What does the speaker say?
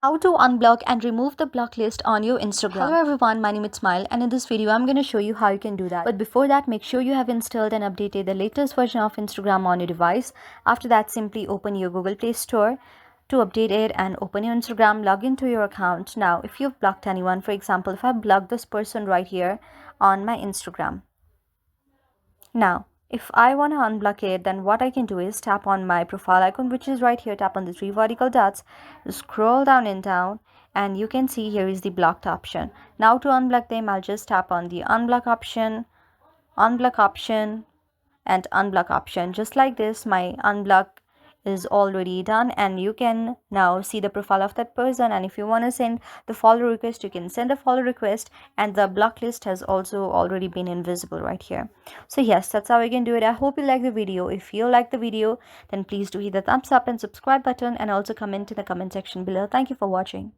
How to unblock and remove the block list on your Instagram. Hello everyone, my name is Smile and in this video I'm going to show you how you can do that. But before that, make sure you have installed and updated the latest version of Instagram on your device. After that, simply open your Google Play Store to update it and open your Instagram, log into your account. Now, if you've blocked anyone, for example, if I blocked this person right here on my Instagram. Now, if I want to unblock it, then what I can do is tap on my profile icon, which is right here, tap on the three vertical dots, scroll down and down, and you can see here is the blocked option. Now to unblock them, I'll just tap on the unblock option, and unblock option. Just like this, my unblock is already done and you can now see the profile of that person, and if you want to send the follow request, you can send a follow request, and the block list has also already been invisible right here. So yes, that's how we can do it. I hope you like the video. If you like the video, then please do hit the thumbs up and subscribe button, and also comment in the comment section below. Thank you for watching.